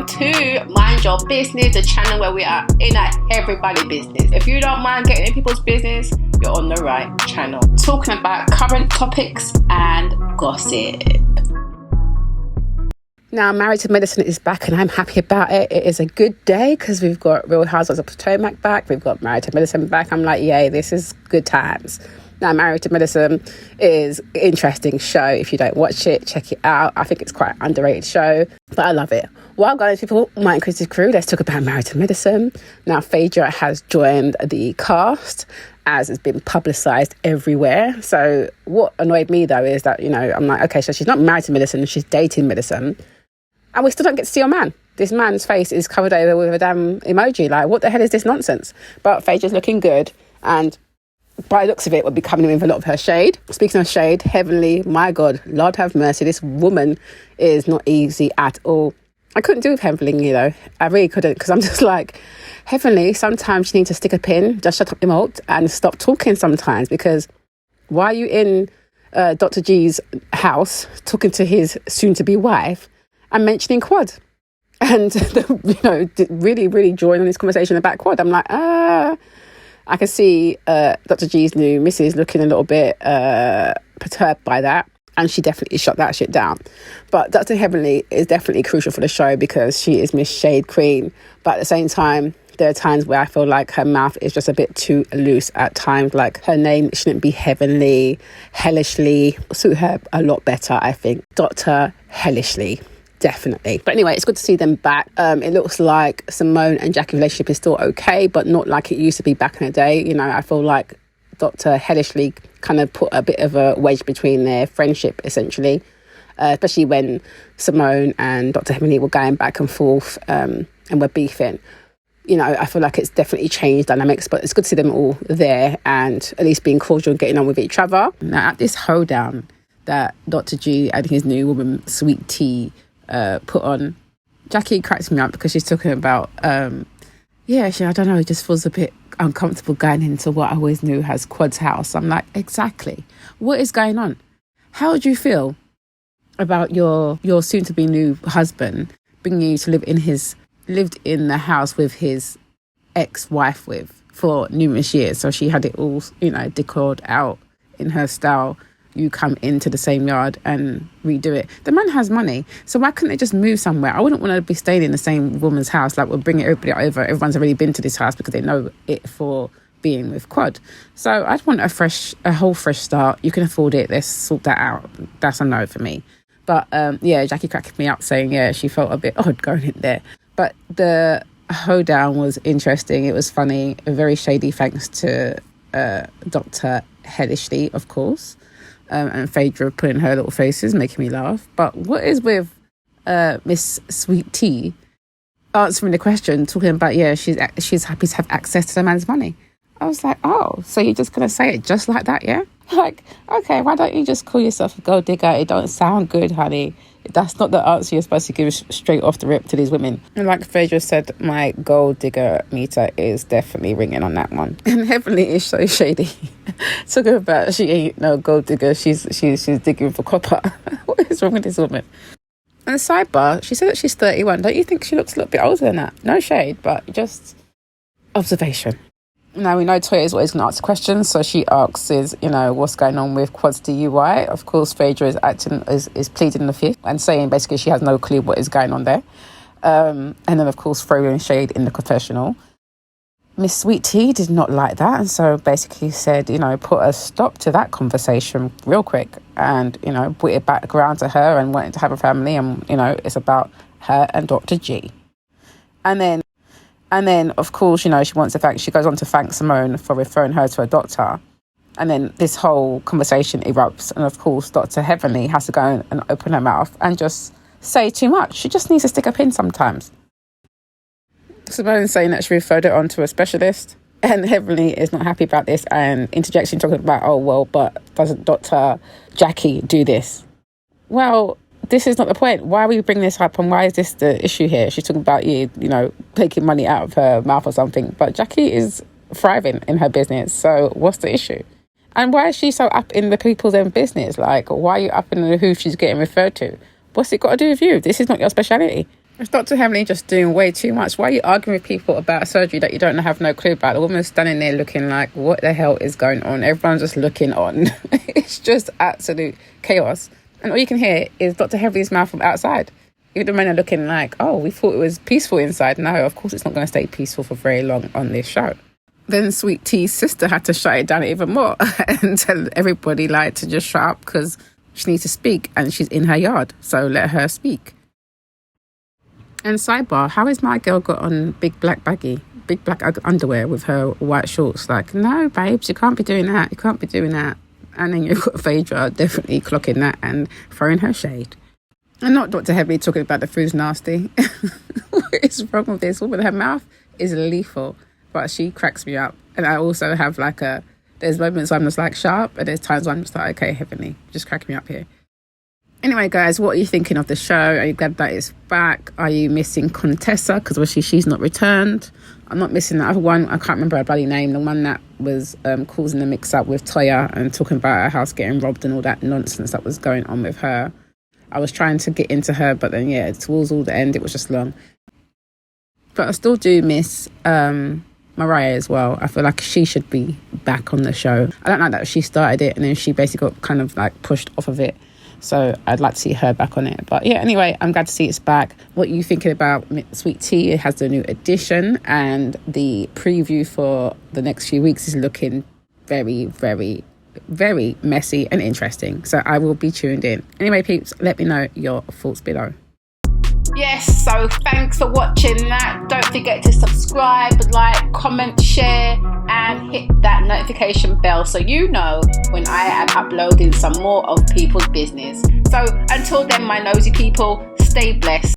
welcome to Mind Your Business, the channel where we are in everybody's business. If you don't mind getting in people's business, you're on the right channel. Talking about current topics and gossip. Now, Married to Medicine is back and I'm happy about it. It is a good day because we've got Real Housewives of Potomac back. We've got Married to Medicine back. I'm like, yay, this is good times. Now, Married to Medicine is an interesting show. If you don't watch it, check it out. I think it's quite an underrated show, but I love it. While going to people, my inclusive crew, let's talk about Married to Medicine. Now, Phaedra has joined the cast as it's been publicised everywhere. So what annoyed me, though, is that, I'm like, okay, so she's not married to Medicine, she's dating Medicine. And we still don't get to see your man. This man's face is covered over with a damn emoji. Like, what the hell is this nonsense? But Phaedra's looking good. And by the looks of it, we'll be coming in with a lot of her shade. Speaking of shade, Heavenly, my God, Lord have mercy. This woman is not easy at all. I couldn't do with Heavenly, I really couldn't, because I'm just like, Heavenly, sometimes you need to stick a pin, just shut up your mouth and stop talking sometimes, because why are you in Dr. G's house talking to his soon-to-be wife and mentioning quad? And, really, really drawing on this conversation about quad. I'm like, I can see Dr. G's new missus looking a little bit perturbed by that. And she definitely shut that shit down. But Dr. Heavenly is definitely crucial for the show because she is Miss Shade Queen. But at the same time, there are times where I feel like her mouth is just a bit too loose at times. Like, her name shouldn't be Heavenly. Hellishly suit her a lot better, I think. Dr. Hellishly. Definitely. But anyway, it's good to see them back. It looks like Simone and Jackie's relationship is still okay, but not like it used to be back in the day. I feel like Dr. Hellishly kind of put a bit of a wedge between their friendship, essentially, especially when Simone and Dr. Heavenly were going back and forth and were beefing. I feel like it's definitely changed dynamics, but it's good to see them all there and at least being cordial and getting on with each other. Now, at this hoedown that Dr. G and his new woman, Sweet Tea, put on, Jackie cracks me up because she's talking about I don't know, it just feels a bit uncomfortable going into what I always knew as Quad's house. I'm like, exactly, what is going on? How would you feel about your soon to be new husband bringing you to lived in the house with his ex-wife for numerous years, so she had it all decored out in her style. You come into the same yard and redo it. The man has money, so why couldn't they just move somewhere? I wouldn't want to be staying in the same woman's house. Like, we'll bring everybody over. Everyone's already been to this house because they know it for being with Quad. So I'd want a whole fresh start. You can afford it. Let's sort that out. That's a no for me. But Jackie cracked me up saying, she felt a bit odd going in there. But the hoedown was interesting. It was funny, very shady, thanks to Dr. Hellishly, of course. And Phaedra putting her little faces, making me laugh. But what is with Miss Sweet Tea answering the question, talking about, she's happy to have access to the man's money? I was like, oh, so you're just going to say it just like that, yeah? Like, okay, why don't you just call yourself a gold digger? It don't sound good, honey. That's not the answer you're supposed to give straight off the rip to these women. And like Phaedra said, my gold digger meter is definitely ringing on that one. And Heavenly is so shady. Talking about she ain't no gold digger, she's digging for copper. What is wrong with this woman? And sidebar, she said that she's 31. Don't you think she looks a little bit older than that? No shade, but just observation. Now, we know Toya is always going to ask questions, so she asks what's going on with Quad's DUI. Of course, Phaedra is pleading the fifth and saying basically she has no clue what is going on there. And then, of course, throwing shade in the confessional. Miss Sweet Tea did not like that, and so basically said, put a stop to that conversation real quick and, put it back around to her and wanting to have a family, and, it's about her and Dr. G. And then, of course, she goes on to thank Simone for referring her to a doctor. And then this whole conversation erupts. And, of course, Dr. Heavenly has to go and open her mouth and just say too much. She just needs to stick a pin sometimes. Simone saying that she referred it on to a specialist. And Heavenly is not happy about this and interjection talking about, but doesn't Dr. Jackie do this? Well, this is not the point. Why are we bringing this up and why is this the issue here? She's talking about taking money out of her mouth or something. But Jackie is thriving in her business. So what's the issue? And why is she so up in the people's own business? Like, why are you up in who she's getting referred to? What's it got to do with you? This is not your speciality. Is Dr. Hellishly just doing way too much? Why are you arguing with people about surgery that you don't have no clue about? The woman's standing there looking like, what the hell is going on? Everyone's just looking on. It's just absolute chaos. And all you can hear is Dr. Hellishly's mouth from outside. The men are looking like, oh, we thought it was peaceful inside. No, of course it's not going to stay peaceful for very long on this show. Then Sweet T's sister had to shut it down even more and tell everybody like to just shut up because she needs to speak and she's in her yard. So let her speak. And sidebar, how is my girl got on big black underwear with her white shorts? Like, no, babes, you can't be doing that. You can't be doing that. And then you've got Phaedra definitely clocking that and throwing her shade. And not Dr. Hellishly talking about the food's nasty. What is wrong with this woman? Her mouth is lethal, but she cracks me up. And I also have there's moments where I'm just like sharp, and there's times where I'm just like, okay, Heavenly, just cracking me up here. Anyway, guys, what are you thinking of the show? Are you glad that it's back? Are you missing Contessa? Because obviously she's not returned. I'm not missing the other one. I can't remember her bloody name. The one that was causing the mix-up with Toya and talking about her house getting robbed and all that nonsense that was going on with her. I was trying to get into her, but then, yeah, towards all the end, it was just long. But I still do miss Mariah as well. I feel like she should be back on the show. I don't like that she started it and then she basically got kind of like pushed off of it. So I'd like to see her back on it. But yeah, anyway, I'm glad to see it's back. What are you thinking about Sweet Tea? It has the new edition and the preview for the next few weeks is looking very, very, very messy and interesting. So I will be tuned in. Anyway, peeps, let me know your thoughts below. Yes, so thanks for watching that. Don't forget to subscribe, like, comment, share, and hit that notification bell so you know when I am uploading some more of people's business. So until then, my nosy people, stay blessed.